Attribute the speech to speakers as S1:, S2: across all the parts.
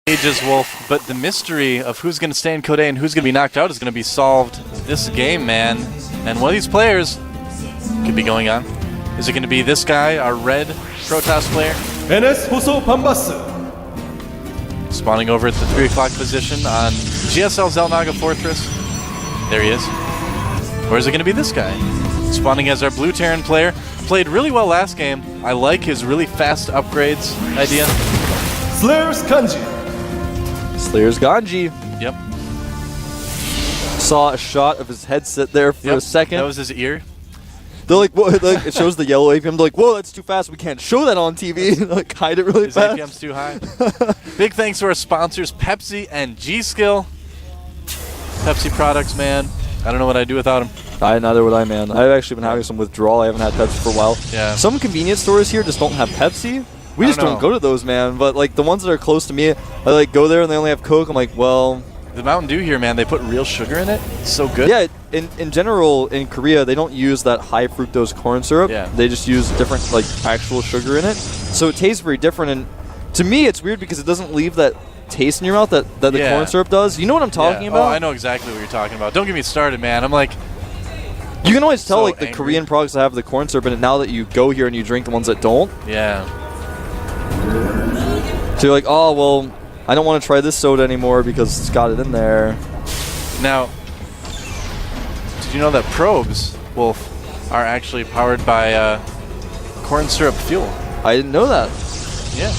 S1: Ages Wolf, but the mystery of who's going to stay in Code A and who's going to be knocked out is going to be solved this game, man. And one of these players could be going on. Is it going to be this guy, our red Protoss player? Spawning over at the 3 o'clock position on GSL Zelnaga Fortress. There he is. Or is it going to be this guy? Spawning as our blue Terran player. Played really well last game. I like his really fast upgrades idea.
S2: Slayer's GanZI.
S3: Slayer's GanZI.
S1: Yep.
S3: Saw a shot of his headset there for a second.
S1: That was his ear.
S3: They're like, whoa, like, it shows the yellow APM. They're like, whoa, that's too fast. We can't show that on TV. Like, hide it really fast.
S1: His APM's too high. Big thanks to our sponsors, Pepsi and G-Skill. Pepsi products, man. I don't know what I'd do without them.
S3: Neither would I, man. I've actually been having some withdrawal. I haven't had Pepsi for a while.
S1: Yeah.
S3: Some convenience stores here just don't have Pepsi. We just don't go to those, man. But like the ones that are close to me, I like go there and they only have Coke. I'm like, well.
S1: The Mountain Dew here, man, they put real sugar in it. It's so good.
S3: Yeah, in general, in Korea, they don't use that high fructose corn syrup.
S1: Yeah.
S3: They just use different, like, actual sugar in it. So it tastes very different. And to me, it's weird because it doesn't leave that taste in your mouth that the corn syrup does. You know what I'm talking about?
S1: Oh, I know exactly what you're talking about. Don't get me started, man. I'm like...
S3: You can always tell,
S1: so
S3: like, the Korean products that have the corn syrup in it now that you go here and you drink the ones that don't.
S1: Yeah.
S3: So you're like, oh, well, I don't want to try this soda anymore because it's got it in there.
S1: Now, did you know that probes, Wolf, are actually powered by corn syrup fuel?
S3: I didn't know that.
S1: Yeah.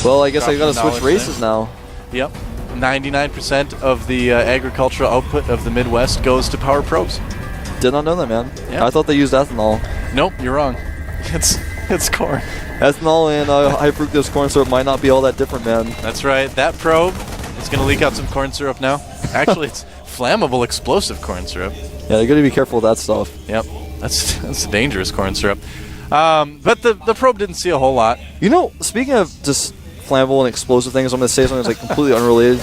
S3: Well, I guess I gotta switch races now.
S1: Yep. 99% of the agricultural output of the Midwest goes to power probes.
S3: Did not know that, man.
S1: Yep.
S3: I thought they used ethanol.
S1: Nope, you're wrong. It's corn.
S3: Ethanol and high fructose corn syrup might not be all that different, man.
S1: That's right. That probe is going to leak out some corn syrup now. Actually, it's flammable, explosive corn syrup.
S3: Yeah, you got to be careful with that stuff.
S1: Yep. That's dangerous corn syrup. But the probe didn't see a whole lot.
S3: You know, speaking of just flammable and explosive things, I'm going to say something that's like completely unrelated.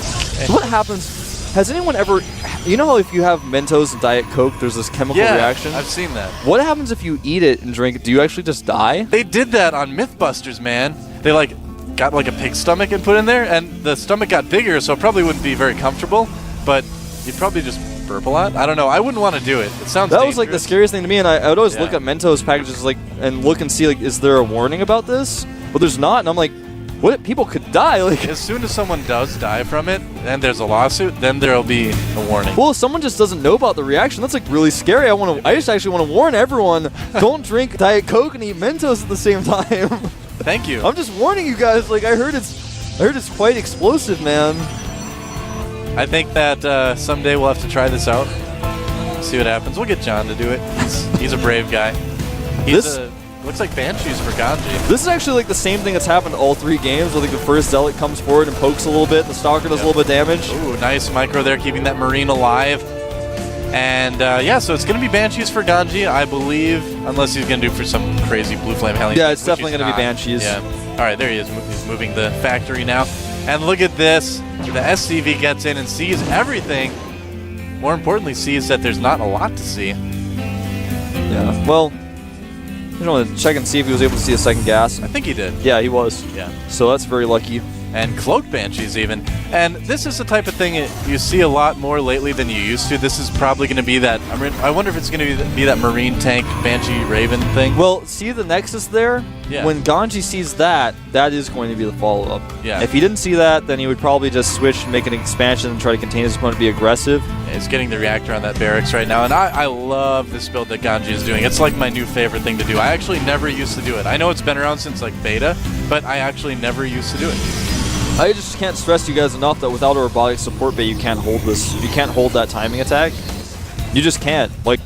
S3: What happens? Has anyone ever... You know how if you have Mentos and Diet Coke, there's this chemical reaction?
S1: I've seen that.
S3: What happens if you eat it and drink it? Do you actually just die?
S1: They did that on Mythbusters, man. They got like a pig stomach and put in there, and the stomach got bigger, so it probably wouldn't be very comfortable, but you'd probably just burp a lot. I don't know. I wouldn't want to do it. It sounds dangerous.
S3: Was like the scariest thing to me, and I would always look at Mentos packages like and look and see like, is there a warning about this? Well, there's not, and I'm like, what? People could die. Like,
S1: as soon as someone does die from it, and there's a lawsuit, then there'll be a warning.
S3: Well, if someone just doesn't know about the reaction, that's like really scary. I just actually want to warn everyone: don't drink Diet Coke and eat Mentos at the same time.
S1: Thank you.
S3: I'm just warning you guys. Like, I heard it's quite explosive, man.
S1: I think that someday we'll have to try this out. See what happens. We'll get John to do it. He's a brave guy. Looks like Banshees for GanZI.
S3: This is actually like the same thing that's happened to all 3 games. Where like the first Zealot comes forward and pokes a little bit. The Stalker does a little bit of damage.
S1: Ooh, nice micro there, keeping that Marine alive. And yeah, so it's going to be Banshees for GanZI, I believe, unless he's going to do for some crazy Blue Flame Hellion.
S3: Yeah, it's definitely going to be Banshees.
S1: Yeah. All right, there he is. He's moving the factory now. And look at this. The SCV gets in and sees everything. More importantly, sees that there's not a lot to see.
S3: Yeah, well... I just want to check and see if he was able to see a second gas.
S1: I think he did.
S3: Yeah, he was.
S1: Yeah.
S3: So that's very lucky.
S1: And cloaked Banshees even. And this is the type of thing you see a lot more lately than you used to. This is probably going to be that... I wonder if it's going to be that Marine Tank Banshee Raven thing.
S3: Well, see the Nexus there?
S1: Yeah.
S3: When GanZI sees that, that is going to be the follow-up.
S1: Yeah.
S3: If he didn't see that, then he would probably just switch and make an expansion and try to contain his opponent, be aggressive.
S1: He's getting the reactor on that barracks right now, and I love this build that GanZI is doing. It's like my new favorite thing to do. I actually never used to do it. I know it's been around since like beta, but I actually never used to do it.
S3: I just can't stress you guys enough that without a robotic support bay, you can't hold this. You can't hold that timing attack. You just can't. Like,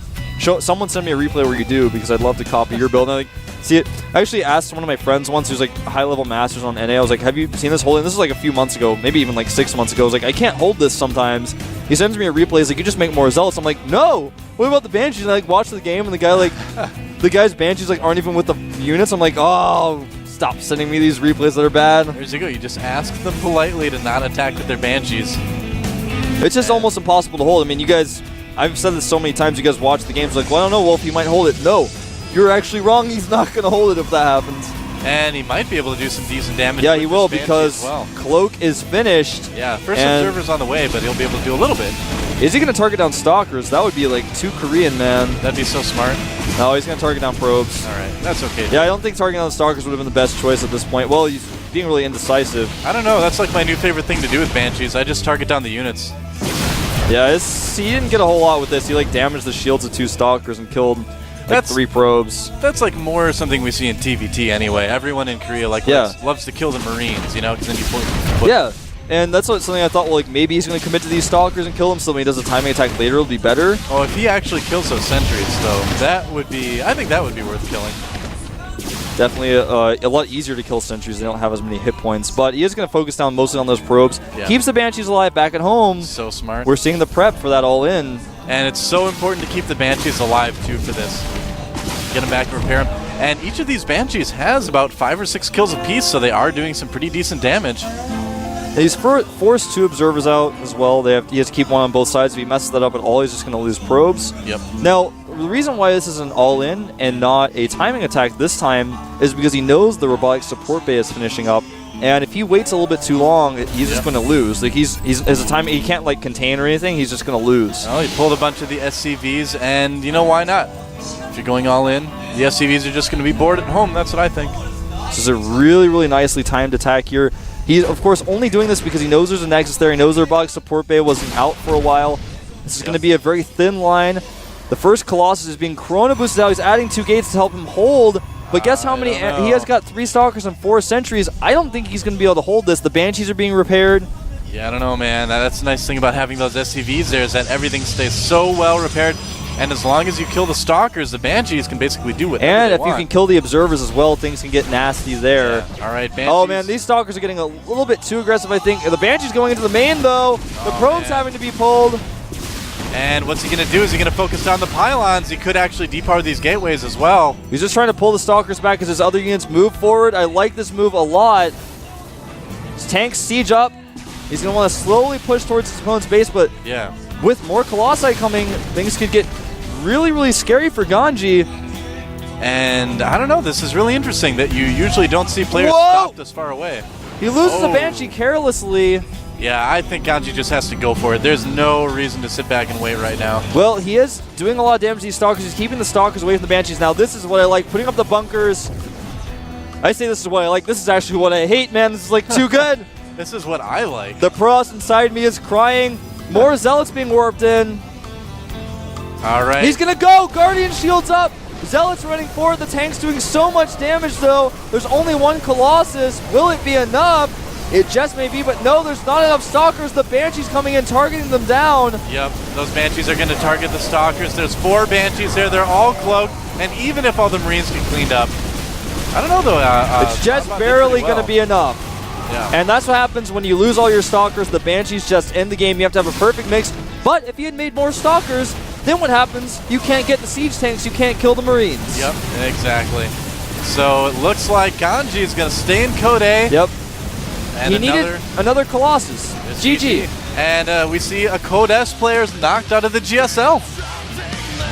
S3: someone send me a replay where you do, because I'd love to copy your build. And see it. I actually asked one of my friends once who's like high-level masters on NA. I was like, have you seen this holding? This is like a few months ago, maybe even like 6 months ago. I was like, I can't hold this sometimes. He sends me a replay. He's like, you just make more zealots. I'm like, no. What about the Banshees? And I like watch the game, and the guy like, the guy's Banshees like aren't even with the units. I'm like, oh, stop sending me these replays that are bad.
S1: There you go. You just ask them politely to not attack with their Banshees.
S3: It's just almost impossible to hold. I mean, you guys, I've said this so many times. You guys watch the games like, well, I don't know, Wolf, he might hold it. No. You're actually wrong. He's not going to hold it if that happens.
S1: And he might be able to do some decent damage.
S3: Yeah,
S1: with
S3: he
S1: this
S3: will
S1: Banshee
S3: because
S1: as well.
S3: Cloak is finished.
S1: Yeah, first
S3: and
S1: observer's on the way, but he'll be able to do a little bit.
S3: Is he going to target down Stalkers? That would be like too Korean, man.
S1: That'd be so smart.
S3: No, he's going to target down Probes.
S1: All right, that's okay.
S3: Yeah, I don't think targeting down Stalkers would have been the best choice at this point. Well, he's being really indecisive.
S1: I don't know. That's like my new favorite thing to do with Banshees. I just target down the units.
S3: Yeah, he didn't get a whole lot with this. He like damaged the shields of 2 Stalkers and killed like 3 Probes.
S1: That's like more something we see in TVT anyway. Everyone in Korea loves to kill the Marines, you know, because then you put
S3: yeah, and that's something I thought, well, like maybe he's going to commit to these Stalkers and kill them, so when he does a timing attack later, it'll be better.
S1: Oh, if he actually kills those sentries, though, I think that would be worth killing.
S3: Definitely a lot easier to kill sentries. They don't have as many hit points, but he is going to focus down mostly on those Probes.
S1: Yeah.
S3: Keeps the Banshees alive back at home.
S1: So smart.
S3: We're seeing the prep for that all in.
S1: And it's so important to keep the Banshees alive, too, for this. Get them back and repair them. And each of these Banshees has about 5 or 6 kills apiece, so they are doing some pretty decent damage.
S3: And he's forced 2 observers out as well. He has to keep one on both sides. If he messes that up at all, he's just going to lose Probes.
S1: Yep.
S3: Now, the reason why this is an all-in and not a timing attack this time is because he knows the robotic support bay is finishing up. And if he waits a little bit too long, he's just going to lose. Like he's as a time he can't like contain or anything. He's just going to lose.
S1: Well, he pulled a bunch of the SCVs, and you know why not? If you're going all in, the SCVs are just going to be bored at home. That's what I think.
S3: This is a really, really nicely timed attack here. He's of course only doing this because he knows there's a Nexus there. He knows the robotic support bay wasn't out for a while. This is going to be a very thin line. The first Colossus is being Chrono boosted out. He's adding 2 gates to help him hold. But guess how many? He has got 3 Stalkers and 4 Sentries. I don't think he's going to be able to hold this. The Banshees are being repaired.
S1: Yeah, I don't know, man. That's the nice thing about having those SCVs there is that everything stays so well repaired. And as long as you kill the Stalkers, the Banshees can basically do whatever
S3: And
S1: they
S3: if
S1: want.
S3: you can kill the Observers as well, things can get nasty there.
S1: Yeah. All right, Banshees.
S3: Oh, man, these Stalkers are getting a little bit too aggressive, I think. The Banshee's going into the main, though. The Probes having to be pulled.
S1: And what's he going to do? Is he going to focus on the pylons? He could actually depower these gateways as well.
S3: He's just trying to pull the Stalkers back as his other units move forward. I like this move a lot. His tanks siege up. He's going to want to slowly push towards his opponent's base, but
S1: Yeah.
S3: with more Colossi coming, things could get really, really scary for GanZI.
S1: And I don't know. This is really interesting that you usually don't see players
S3: Whoa!
S1: stop this far away.
S3: He loses
S1: Oh.
S3: a Banshee carelessly.
S1: Yeah, I think GanZI just has to go for it. There's no reason to sit back and wait right now.
S3: Well, he is doing a lot of damage to these Stalkers. He's keeping the Stalkers away from the Banshees. Now, this is what I like. Putting up the bunkers. I say this is what I like. This is actually what I hate, man. This is like too good.
S1: This is what I like.
S3: The Pross inside me is crying. More Zealots being warped in.
S1: All right.
S3: He's going to go. Guardian shields up. Zealots running forward. The tank's doing so much damage, though. There's only 1 Colossus. Will it be enough? It just may be, but no, there's not enough Stalkers. The Banshees coming in, targeting them down.
S1: Yep, those Banshees are going to target the Stalkers. There's 4 Banshees there. They're all cloaked. And even if all the Marines get cleaned up, I don't know, though.
S3: It's just
S1: Vanvanth did
S3: barely
S1: pretty
S3: going to
S1: well.
S3: be enough.
S1: Yeah.
S3: And that's what happens when you lose all your Stalkers. The Banshees just end the game. You have to have a perfect mix. But if you had made more Stalkers, then what happens? You can't get the siege tanks. You can't kill the Marines.
S1: Yep, exactly. So it looks like GanZI is going to stay in Code A.
S3: Yep.
S1: And
S3: he needed another Colossus. GG.
S1: And we see a Code S players knocked out of the GSL.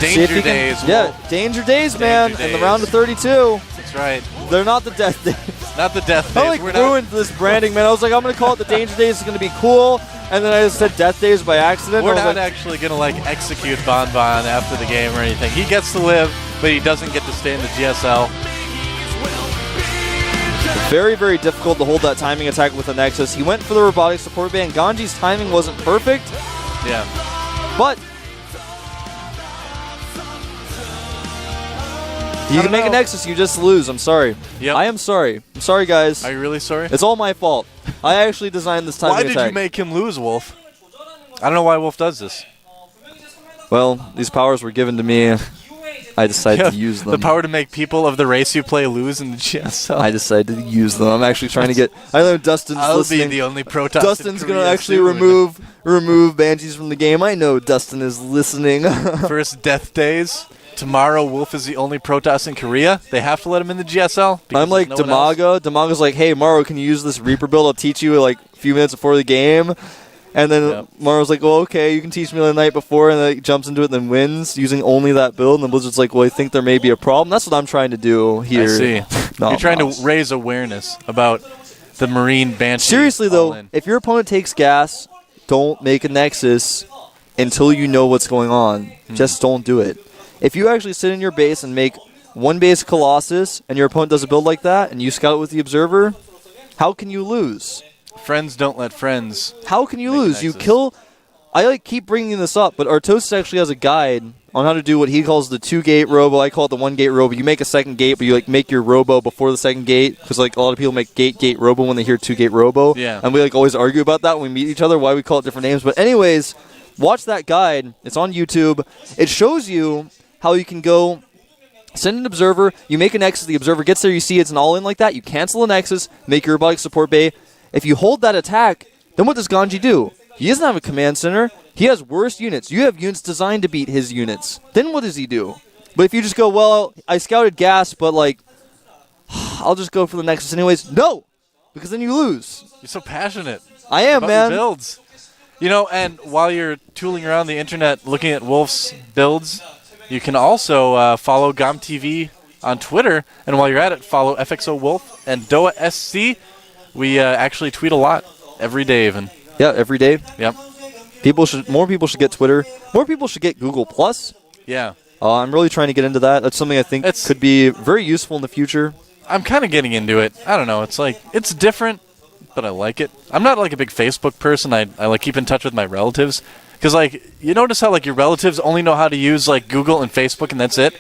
S1: Danger days.
S3: Yeah, danger days, man.
S1: Danger
S3: In the
S1: days.
S3: round of 32.
S1: That's right.
S3: They're not the death days.
S1: Not the death days.
S3: I like ruined this branding, man. I was like, I'm going to call it the danger days. It's going to be cool. And then I just said death days by accident.
S1: We're
S3: I was
S1: not
S3: like,
S1: actually going to like execute vanvanth after the game or anything. He gets to live, but he doesn't get to stay in the GSL.
S3: very, very difficult to hold that timing attack with the Nexus. He went for the robotic support band. GanZI's timing wasn't perfect.
S1: Yeah.
S3: But you can make a Nexus, you just lose. I'm sorry.
S1: Yep.
S3: I am sorry. I'm sorry, guys.
S1: Are you really sorry?
S3: It's all my fault. I actually designed this timing
S1: Why
S3: attack.
S1: did you make him lose, Wolf? I don't know why Wolf does this.
S3: Well, these powers were given to me. I decided to use them.
S1: The power to make people of the race you play lose in the GSL.
S3: I decided to use them. I'm actually trying to get... I know Dustin's
S1: I'll
S3: listening.
S1: be the only Protoss.
S3: Dustin's going to actually remove Banshees from the game. I know Dustin is listening.
S1: First death days. Tomorrow, Wolf is the only Protoss in Korea. They have to let him in the GSL.
S3: I'm like Damaga. Damaga's like, hey, Maro, can you use this Reaper build? I'll teach you like a few minutes before the game. And then Maro's like, well, okay, you can teach me the night before. And then he jumps into it and then wins using only that build. And then Blizzard's like, well, I think there may be a problem. That's what I'm trying to do here.
S1: I see.
S3: No,
S1: You're trying
S3: no.
S1: to raise awareness about the Marine Banshee.
S3: Seriously,
S1: all
S3: though,
S1: in.
S3: if your opponent takes gas, don't make a Nexus until you know what's going on. Just don't do it. If you actually sit in your base and make one base Colossus, and your opponent does a build like that, and you scout with the Observer, how can you lose?
S1: Friends don't let friends.
S3: How can you
S1: Make
S3: lose? You
S1: Nexus.
S3: kill... I keep bringing this up, but Artosis actually has a guide on how to do what he calls the 2-gate robo. I call it the 1-gate robo. You make a second gate, but you make your robo before the second gate, because a lot of people make gate robo when they hear 2-gate robo.
S1: Yeah.
S3: And we always argue about that when we meet each other, why we call it different names. But anyways, watch that guide. It's on YouTube. It shows you how you can go send an Observer, you make a Nexus, the Observer gets there, you see it's an all-in like that, you cancel a Nexus, make your robotic support bay. If you hold that attack, then what does GanZI do? He doesn't have a command center. He has worse units. You have units designed to beat his units. Then what does he do? But if you just go, well, I scouted gas, but I'll just go for the Nexus anyways. No! Because then you lose.
S1: You're so passionate.
S3: I am,
S1: about
S3: man.
S1: your builds. And while you're tooling around the internet looking at Wolf's builds, you can also follow GOMTV on Twitter. And while you're at it, follow FXO Wolf and Doa SC. We actually tweet a lot every day, even.
S3: Yeah, every day.
S1: Yep.
S3: More people should get Twitter. More people should get Google Plus.
S1: Yeah.
S3: I'm really trying to get into that. That's something I think could be very useful in the future.
S1: I'm kind of getting into it. I don't know. It's different, but I like it. I'm not a big Facebook person. I like keep in touch with my relatives. Because, you notice how, your relatives only know how to use, Google and Facebook, and that's it?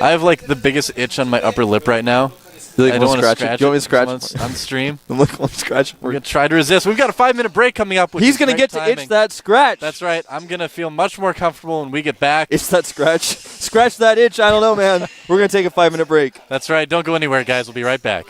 S1: I have, the biggest itch on my upper lip right now. I don't want to scratch it.
S3: You want me to scratch
S1: it on stream?
S3: I'm looking to scratch it.
S1: We're going to try to resist. We've got a 5-minute break coming up.
S3: He's going to get to itch that scratch.
S1: That's right. I'm going to feel much more comfortable when we get back.
S3: Itch that scratch. Scratch that itch. I don't know, man. We're going to take a 5-minute break.
S1: That's right. Don't go anywhere, guys. We'll be right back.